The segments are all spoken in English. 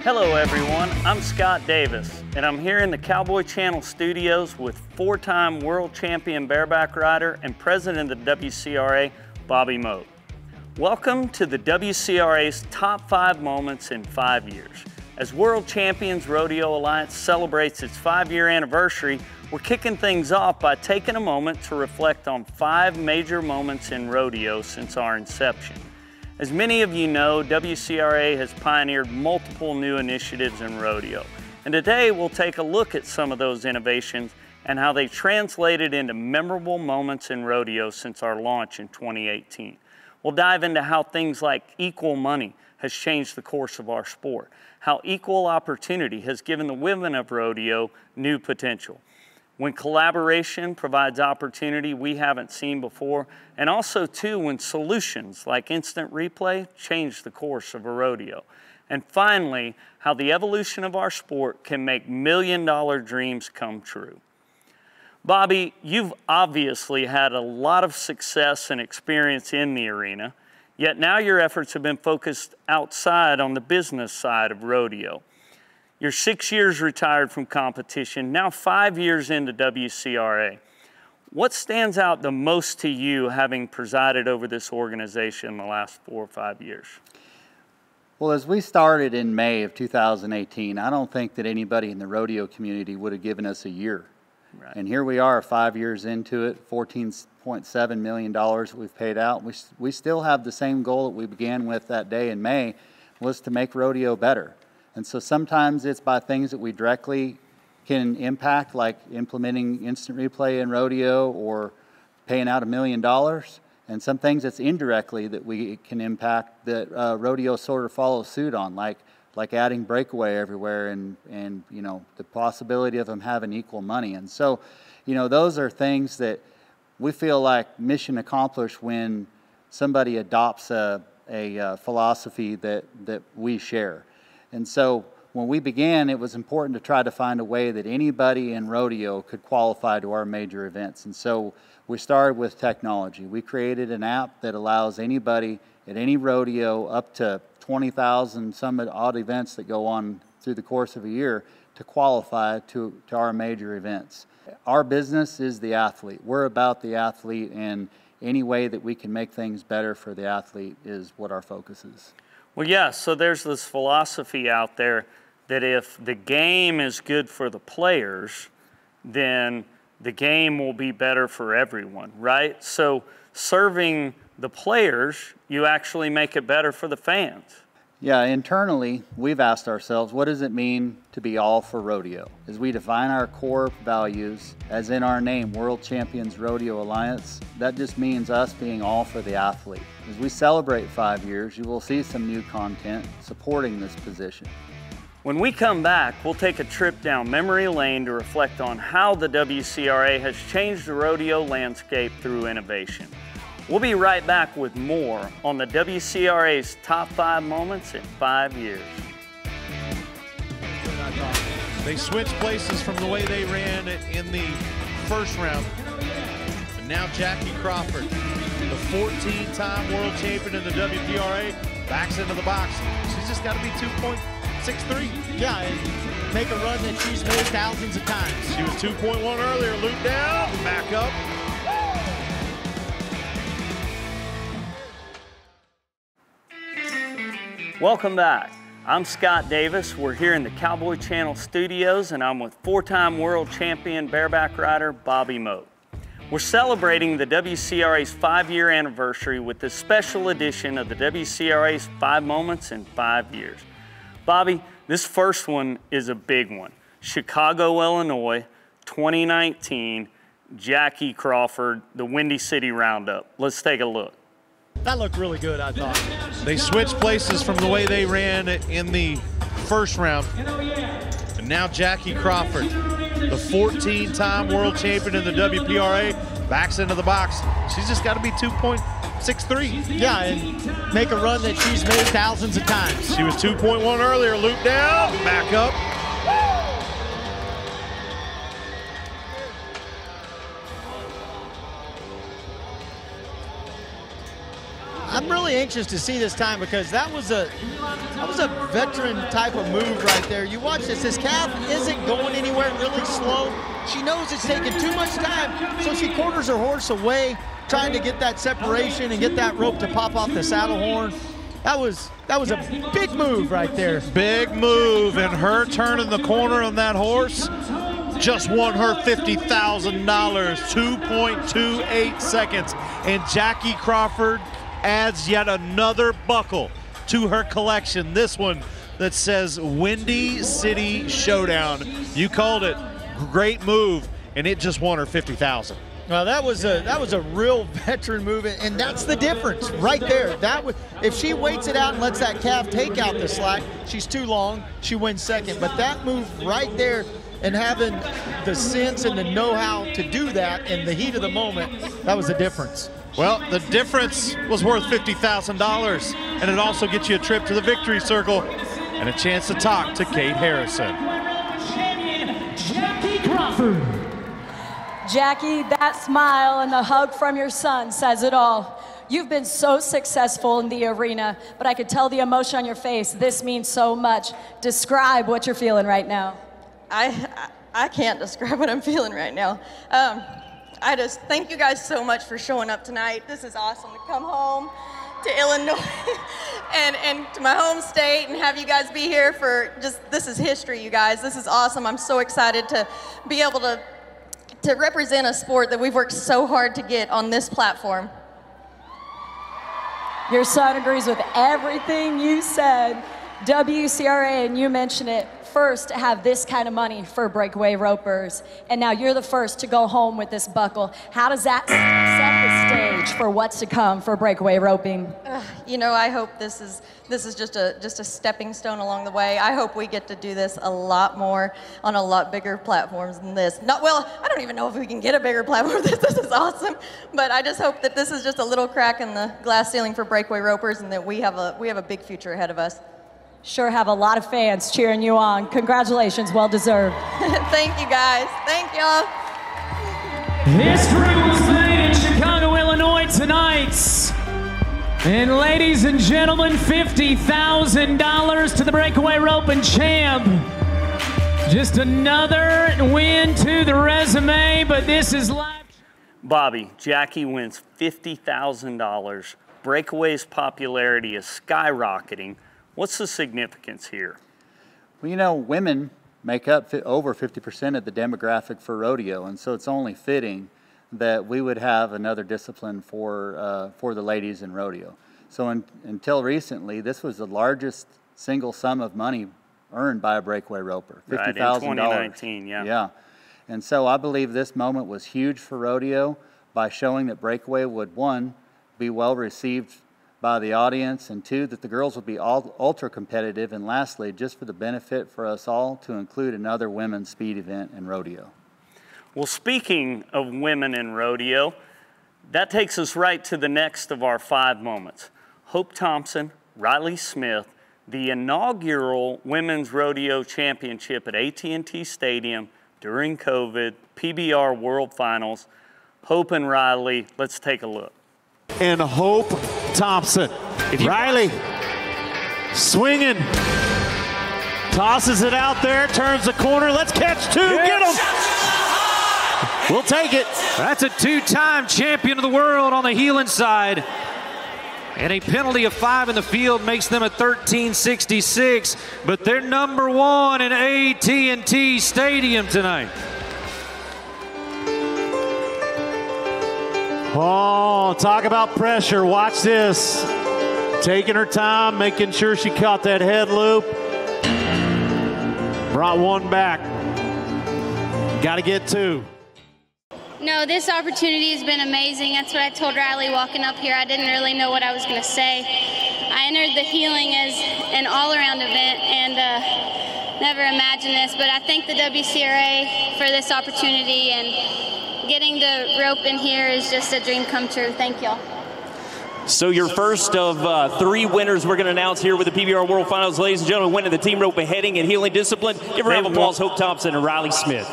Hello everyone, I'm Scott Davis, and I'm here in the Cowboy Channel studios with four-time world champion bareback rider and president of the WCRA, Bobby Moat. Welcome to the WCRA's Top 5 Moments in 5 Years. As World Champions Rodeo Alliance celebrates its 5-year anniversary, we're kicking things off by taking a moment to reflect on 5 major moments in rodeo since our inception. As many of you know, WCRA has pioneered multiple new initiatives in rodeo. And today we'll take a look at some of those innovations and how they translated into memorable moments in rodeo since our launch in 2018. We'll dive into how things like equal money has changed the course of our sport, how equal opportunity has given the women of rodeo new potential, when collaboration provides opportunity we haven't seen before, and also too when solutions like instant replay change the course of a rodeo. And finally, how the evolution of our sport can make million-dollar dreams come true. Bobby, you've obviously had a lot of success and experience in the arena, yet now your efforts have been focused outside on the business side of rodeo. You're 6 years retired from competition, now 5 years into WCRA. What stands out the most to you having presided over this organization in the last 4 or 5 years? Well, as we started in May of 2018, I don't think that anybody in the rodeo community would have given us a year. Right. And here we are 5 years into it, $14.7 million we've paid out. We still have the same goal that we began with that day in May, was to make rodeo better. And so sometimes it's by things that we directly can impact, like implementing instant replay in rodeo or paying out $1 million. And some things that's indirectly that we can impact that rodeo sort of follows suit on, like adding breakaway everywhere and you know, the possibility of them having equal money. And so, you know, those are things that we feel like mission accomplished when somebody adopts a philosophy that we share. And so when we began, it was important to try to find a way that anybody in rodeo could qualify to our major events. And so we started with technology. We created an app that allows anybody at any rodeo up to 20,000 some odd events that go on through the course of a year to qualify to our major events. Our business is the athlete. We're about the athlete, and any way that we can make things better for the athlete is what our focus is. Well, yeah, so there's this philosophy out there that if the game is good for the players, then the game will be better for everyone, right? So serving the players, you actually make it better for the fans. Yeah, internally, we've asked ourselves, what does it mean to be all for rodeo? As we define our core values, as in our name, World Champions Rodeo Alliance, that just means us being all for the athlete. As we celebrate 5 years, you will see some new content supporting this position. When we come back, we'll take a trip down memory lane to reflect on how the WCRA has changed the rodeo landscape through innovation. We'll be right back with more on the WCRA's Top 5 Moments in 5 Years. They switched places from the way they ran in the first round. And now Jackie Crawford, the 14-time world champion in the WCRA, backs into the box. She's just got to be 2.63. Yeah, and make a run that she's made thousands of times. She was 2.1 earlier, loop down, back up. Welcome back. I'm Scott Davis. We're here in the Cowboy Channel studios, and I'm with four-time world champion bareback rider Bobby Moat. We're celebrating the WCRA's 5-year anniversary with this special edition of the WCRA's 5 Moments in 5 Years. Bobby, this first one is a big one. Chicago, Illinois, 2019, Jackie Crawford, the Windy City Roundup. Let's take a look. That looked really good, I thought. They switched places from the way they ran in the first round. And now Jackie Crawford, the 14-time world champion in the WCRA, backs into the box. She's just got to be 2.63. Yeah, and make a run that she's made thousands of times. She was 2.1 earlier, loop down, back up. I I'm really anxious to see this time because that was a veteran type of move right there. You watch this. This calf isn't going anywhere, really slow. She knows it's taking too much time, so she quarters her horse away, trying to get that separation and get that rope to pop off the saddle horn. That was a big move right there. Big move, and her turning the corner on that horse just won her $50,000, 2.28 seconds. And Jackie Crawford adds yet another buckle to her collection. This one that says Windy City Showdown. You called it. Great move, and it just won her $50,000. Well, that was a real veteran move, and that's the difference right there. If she waits it out and lets that calf take out the slack, she's too long, she wins second. But that move right there, and having the sense and the know-how to do that in the heat of the moment, that was the difference. Well, the difference was worth $50,000, and it also gets you a trip to the Victory Circle and a chance to talk to Kate Harrison. Jackie Crawford. Jackie, that smile and the hug from your son says it all. You've been so successful in the arena, but I could tell the emotion on your face. This means so much. Describe what you're feeling right now. I can't describe what I'm feeling right now. I just thank you guys so much for showing up tonight. This is awesome to come home to Illinois and to my home state and have you guys be here for this is history, you guys. This is awesome. I'm so excited to be able to represent a sport that we've worked so hard to get on this platform. Your son agrees with everything you said. WCRA, and you mentioned it, first to have this kind of money for breakaway ropers, and now you're the first to go home with this buckle. How does that set the stage for what's to come for breakaway roping? You know, I hope this is just a stepping stone along the way. I hope we get to do this a lot more on a lot bigger platforms than this. Well, I don't even know if we can get a bigger platform. This is awesome, but I just hope that this is just a little crack in the glass ceiling for breakaway ropers, and that we have a big future ahead of us. Sure have a lot of fans cheering you on. Congratulations, well deserved. Thank you guys. Thank y'all. History was made in Chicago, Illinois tonight. And ladies and gentlemen, $50,000 to the breakaway roping champ. Just another win to the resume, but this is live. Bobby, Jackie wins $50,000. Breakaway's popularity is skyrocketing. What's the significance here? Well, you know, women make up over 50% of the demographic for rodeo, and so it's only fitting that we would have another discipline for the ladies in rodeo. So until recently, this was the largest single sum of money earned by a breakaway roper, $50,000. Right, in 2019, yeah. Yeah, and so I believe this moment was huge for rodeo by showing that breakaway would, one, be well received by the audience, and two, that the girls would be ultra competitive, and lastly, just for the benefit for us all, to include another women's speed event in rodeo. Well, speaking of women in rodeo, that takes us right to the next of our 5 moments. Hope Thompson, Riley Smith, the inaugural Women's Rodeo Championship at AT&T Stadium during COVID, PBR World Finals. Hope and Riley, let's take a look. And Hope Thompson. Riley swinging, tosses it out there, turns the corner. Let's catch two. Get him. We'll take it. That's a 2-time champion of the world on the heeling side. And a penalty of 5 in the field makes them at 13.66, but they're number 1 in AT&T Stadium tonight. Oh, talk about pressure. Watch this. Taking her time, making sure she caught that head loop. Brought one back. Got to get 2. No, this opportunity has been amazing. That's what I told Riley walking up here. I didn't really know what I was going to say. I entered the heeling as an all-around event and never imagined this, but I thank the WCRA for this opportunity, and getting the rope in here is just a dream come true. Thank y'all. So your first of 3 winners we're going to announce here with the PBR World Finals. Ladies and gentlemen, winning the team rope and heading and heeling discipline. Give a round of applause, Hope Thompson and Riley Smith.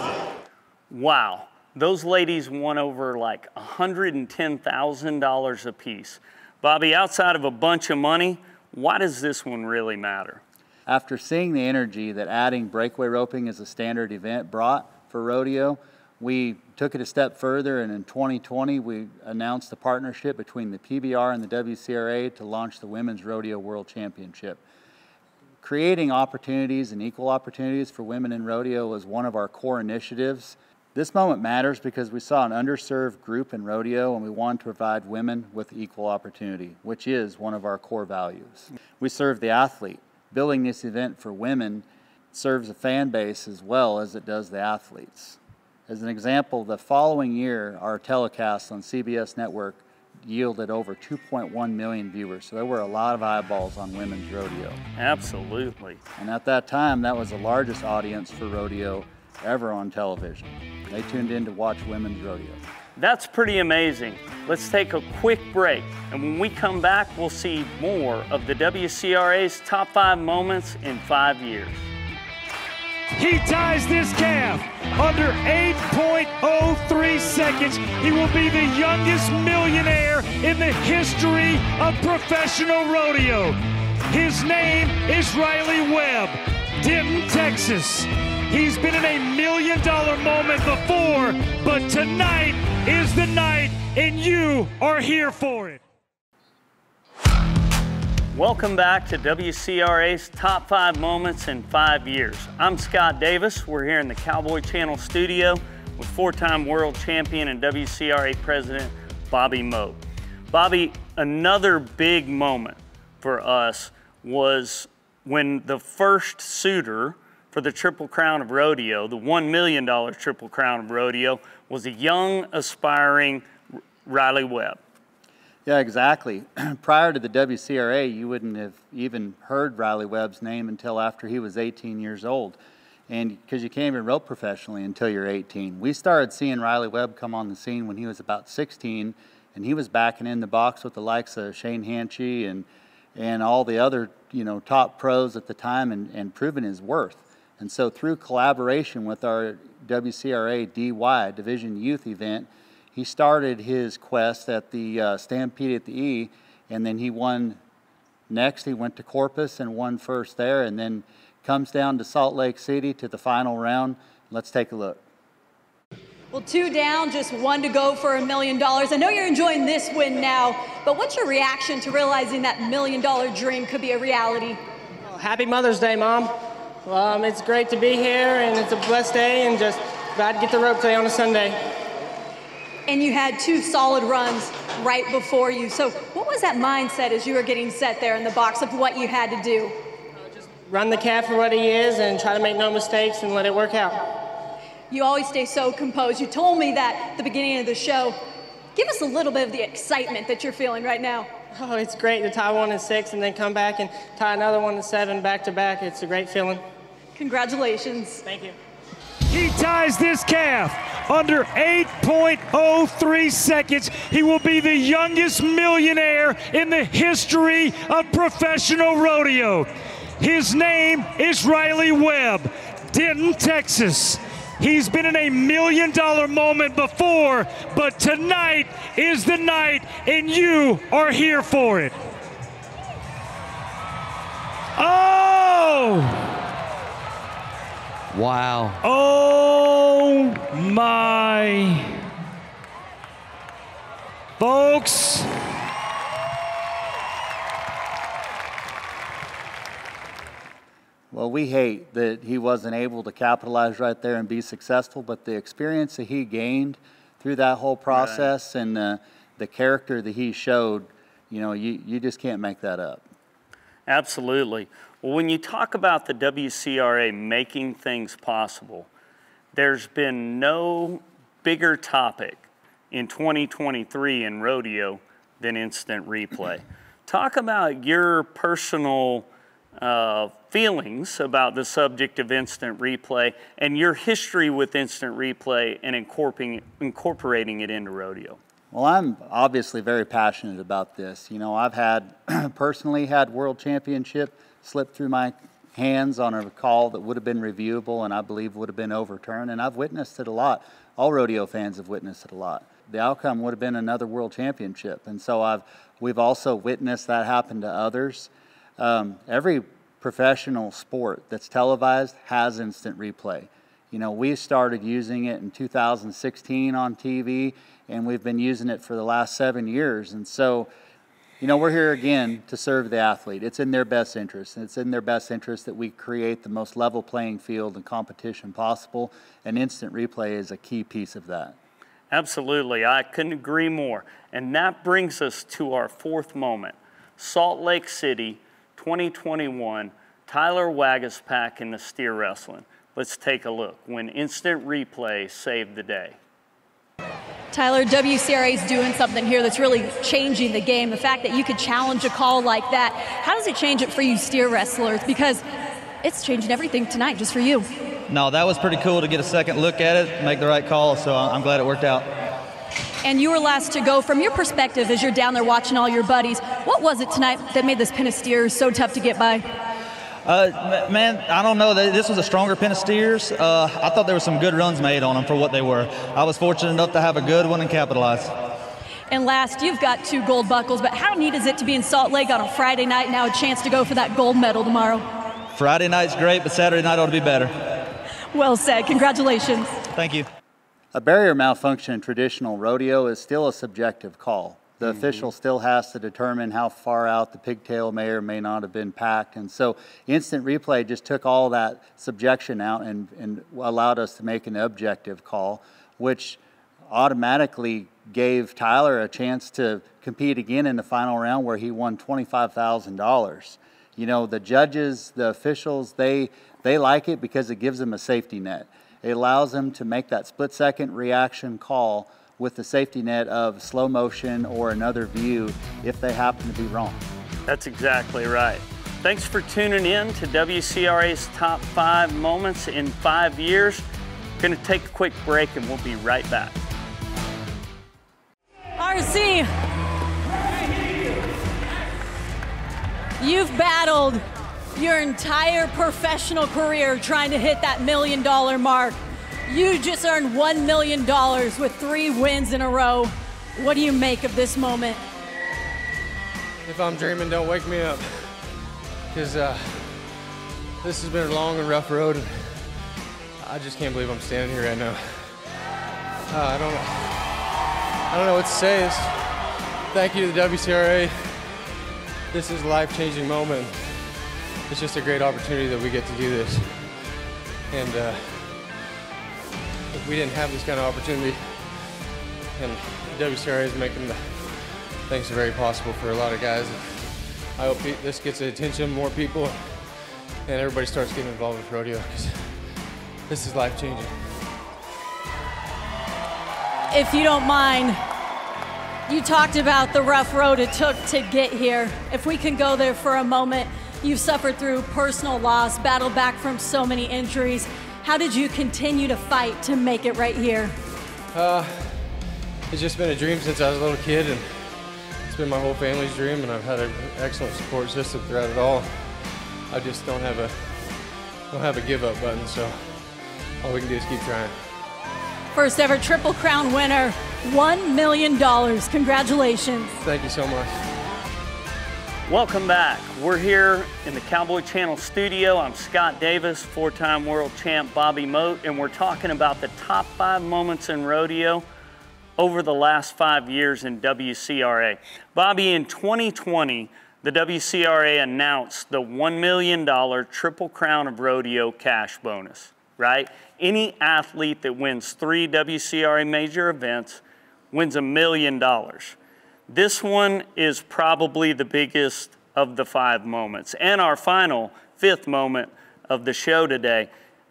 Wow. Those ladies won over like $110,000 apiece. Bobby, outside of a bunch of money, why does this one really matter? After seeing the energy that adding breakaway roping as a standard event brought for rodeo, we took it a step further, and in 2020 we announced a partnership between the PBR and the WCRA to launch the Women's Rodeo World Championship. Creating opportunities and equal opportunities for women in rodeo was one of our core initiatives. This moment matters because we saw an underserved group in rodeo and we wanted to provide women with equal opportunity, which is one of our core values. We serve the athlete. Building this event for women serves a fan base as well as it does the athletes. As an example, the following year, our telecast on CBS Network yielded over 2.1 million viewers. So there were a lot of eyeballs on women's rodeo. Absolutely. And at that time, that was the largest audience for rodeo ever on television. They tuned in to watch women's rodeo. That's pretty amazing. Let's take a quick break. And when we come back, we'll see more of the WCRA's top 5 moments in 5 years. He ties this calf under 8.03 seconds. He will be the youngest millionaire in the history of professional rodeo. His name is Riley Webb, Denton, Texas. He's been in a $1 million moment before, but tonight is the night, and you are here for it. Welcome back to WCRA's Top 5 Moments in 5 Years. I'm Scott Davis. We're here in the Cowboy Channel studio with 4-time world champion and WCRA president, Bobby Moe. Bobby, another big moment for us was when the first suitor for the Triple Crown of Rodeo, the $1 million Triple Crown of Rodeo, was a young, aspiring Riley Webb. Yeah, exactly. Prior to the WCRA, you wouldn't have even heard Riley Webb's name until after he was 18 years old. And because you can't even rope professionally until you're 18. We started seeing Riley Webb come on the scene when he was about 16, and he was backing in the box with the likes of Shane Hanchey and all the other, top pros at the time and proving his worth. And so through collaboration with our WCRA DY, Division Youth event, he started his quest at the Stampede at the E, and then he won next. He went to Corpus and won first there, and then comes down to Salt Lake City to the final round. Let's take a look. Well, 2 down, just 1 to go for $1 million. I know you're enjoying this win now, but what's your reaction to realizing that $1 million dream could be a reality? Well, happy Mother's Day, Mom. It's great to be here, and it's a blessed day, and just glad to get the rope today on a Sunday. And you had 2 solid runs right before you. So what was that mindset as you were getting set there in the box of what you had to do? Just run the calf for what he is and try to make no mistakes and let it work out. You always stay so composed. You told me that at the beginning of the show. Give us a little bit of the excitement that you're feeling right now. Oh, it's great to tie one in 6 and then come back and tie another one in 7 back to back. It's a great feeling. Congratulations. Thank you. He ties this calf under 8.03 seconds. He will be the youngest millionaire in the history of professional rodeo. His name is Riley Webb, Denton, Texas. He's been in a $1 million moment before, but tonight is the night, and you are here for it. Oh! Wow. Oh my. Folks. Well, we hate that he wasn't able to capitalize right there and be successful, but the experience that he gained through that whole process and the character that he showed, you just can't make that up. Absolutely. Well, when you talk about the WCRA making things possible, there's been no bigger topic in 2023 in rodeo than instant replay. Talk about your personal feelings about the subject of instant replay and your history with instant replay and incorporating it into rodeo. Well, I'm obviously very passionate about this. I've personally had world championship slip through my hands on a call that would have been reviewable and I believe would have been overturned, and I've witnessed it a lot. All rodeo fans have witnessed it a lot. the outcome would have been another world championship. And so we've also witnessed that happen to others. Every professional sport that's televised has instant replay. You know, we started using it in 2016 on TV, and we've been using it for the last 7 years. And so, you know, we're here again to serve the athlete. It's in their best interest. It's in their best interest that we create the most level playing field and competition possible, and instant replay is a key piece of that. Absolutely, I couldn't agree more. And that brings us to our fourth moment. Salt Lake City, 2021, Tyler Wagaspak in the steer wrestling. Let's take a look when instant replay saved the day. Tyler, WCRA is doing something here that's really changing the game. The fact that you could challenge a call like that, how does it change it for you steer wrestlers? Because it's changing everything tonight just for you. No, that was pretty cool to get a second look at it, make the right call, so I'm glad it worked out. And you were last to go. From your perspective, as you're down there watching all your buddies, what was it tonight that made this pin of steers so tough to get by? Man, I don't know. This was a stronger pin of steers. I thought there were some good runs made on them for what they were. I was fortunate enough to have a good one and capitalize. And last, you've got 2 gold buckles, but how neat is it to be in Salt Lake on a Friday night, now a chance to go for that gold medal tomorrow? Friday night's great, but Saturday night ought to be better. Well said. Congratulations. Thank you. A barrier malfunction in traditional rodeo is still a subjective call. The official still has to determine how far out the pigtail may or may not have been packed. And so instant replay just took all that subjection out and allowed us to make an objective call, which automatically gave Tyler a chance to compete again in the final round where he won $25,000. You know, the judges, the officials, they like it because it gives them a safety net. It allows them to make that split-second reaction call with the safety net of slow motion or another view if they happen to be wrong. That's exactly right. Thanks for tuning in to WCRA's Top 5 Moments in 5 Years. Going to take a quick break and we'll be right back. RC, you've battled your entire professional career trying to hit that $1 million mark. You just earned $1 million with 3 wins in a row. What do you make of this moment? If I'm dreaming, don't wake me up. Because this has been a long and rough road. And I just can't believe I'm standing here right now. I don't know what to say. Thank you to the WCRA. This is a life-changing moment. It's just a great opportunity that we get to do this. And if we didn't have this kind of opportunity, and WCRA is making things very possible for a lot of guys. I hope this gets the attention of more people and everybody starts getting involved with rodeo because this is life-changing. If you don't mind, you talked about the rough road it took to get here. If we can go there for a moment, you've suffered through personal loss, battled back from so many injuries. How did you continue to fight to make it right here? It's just been a dream since I was a little kid, and it's been my whole family's dream, and I've had an excellent support system throughout it all. I just don't have a give up button, so all we can do is keep trying. First ever Triple Crown winner, $1 million. Congratulations. Thank you so much. Welcome back. We're here in the Cowboy Channel studio. I'm Scott Davis, 4-time world champ Bobby Moat, and we're talking about the top 5 moments in rodeo over the last 5 years in WCRA. Bobby, in 2020, the WCRA announced the $1 million Triple Crown of Rodeo cash bonus, right? Any athlete that wins 3 WCRA major events wins $1 million. This one is probably the biggest of the 5 moments. And our final 5th moment of the show today,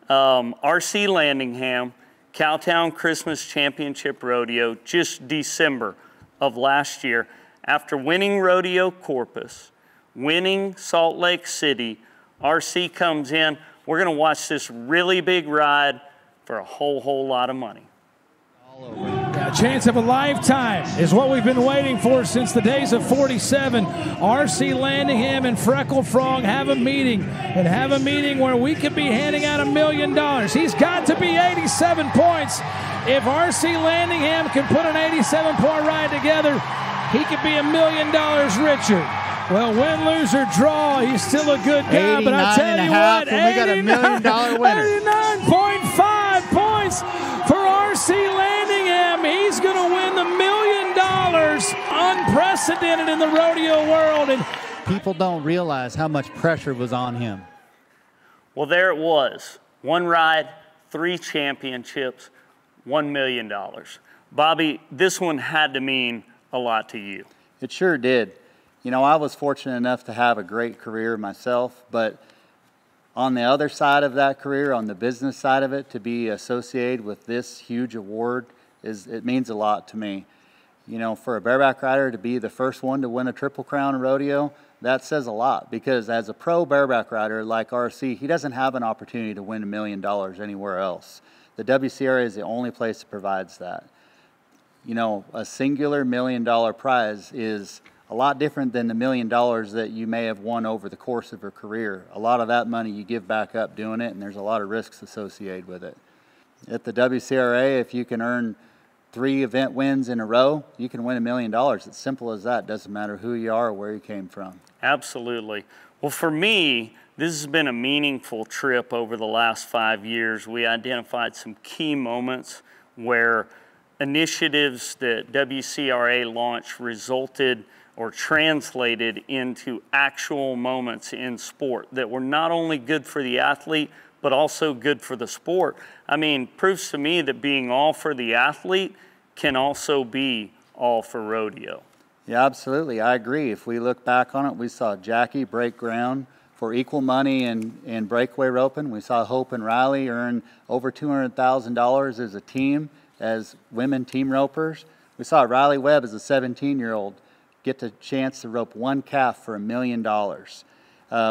RC Landingham, Cowtown Christmas Championship Rodeo, just December of last year. After winning Rodeo Corpus, winning Salt Lake City, RC comes in. We're gonna watch this really big ride for a whole lot of money. All over. A chance of a lifetime is what we've been waiting for since the days of 47. R.C. Landingham and Freckle Frog have a meeting, and have a meeting where we could be handing out $1 million. He's got to be 87 points. If R.C. Landingham can put an 87-point ride together, he could be $1 million richer. Well, win, lose, or draw, he's still a good guy, but I tell you what, we got $1 million winner. 89.5 points for R.C. Landingham. He's going to win the $1 million, unprecedented in the rodeo world. And people don't realize how much pressure was on him. Well, there it was. One ride, 3 championships, $1 million. Bobby, this one had to mean a lot to you. It sure did. You know, I was fortunate enough to have a great career myself, but on the other side of that career, on the business side of it, to be associated with this huge award, it means a lot to me. You know, for a bareback rider to be the first one to win a Triple Crown rodeo, that says a lot, because as a pro bareback rider like RC, he doesn't have an opportunity to win $1 million anywhere else. The WCRA is the only place that provides that. You know, a singular $1 million prize is a lot different than the $1 million that you may have won over the course of your career. A lot of that money you give back up doing it, and there's a lot of risks associated with it. At the WCRA, if you can earn 3 event wins in a row, you can win $1 million. It's simple as that. Doesn't matter who you are or where you came from. Absolutely. Well, for me, this has been a meaningful trip over the last 5 years. We identified some key moments where initiatives that WCRA launched resulted or translated into actual moments in sport that were not only good for the athlete, but also good for the sport. I mean, proves to me that being all for the athlete can also be all for rodeo. Yeah, absolutely. I agree. If we look back on it, we saw Jackie break ground for equal money in breakaway roping. We saw Hope and Riley earn over $200,000 as a team, as women team ropers. We saw Riley Webb as a 17-year-old get the chance to rope 1 calf for $1 million.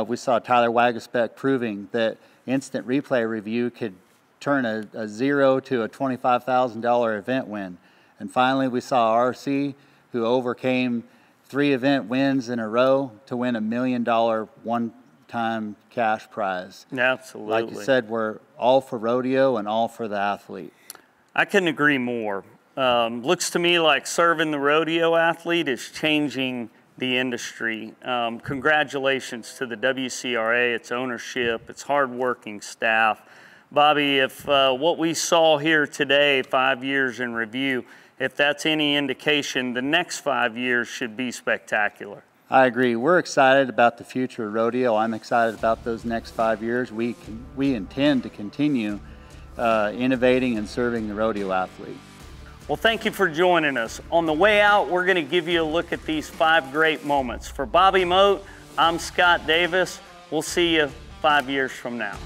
We saw Tyler Wagasbeck proving that instant replay review could turn a 0 to a $25,000 event win. And finally, we saw RC, who overcame 3 event wins in a row to win $1 million one-time cash prize. Absolutely. Like you said, we're all for rodeo and all for the athlete. I couldn't agree more. Looks to me like serving the rodeo athlete is changing the industry. Congratulations to the WCRA, its ownership, its hardworking staff. Bobby, if what we saw here today, 5 years in review, if that's any indication, the next 5 years should be spectacular. I agree. We're excited about the future of rodeo. I'm excited about those next 5 years. We intend to continue innovating and serving the rodeo athlete. Well, thank you for joining us. On the way out, we're going to give you a look at these 5 great moments. For Bobby Moat, I'm Scott Davis. We'll see you 5 years from now.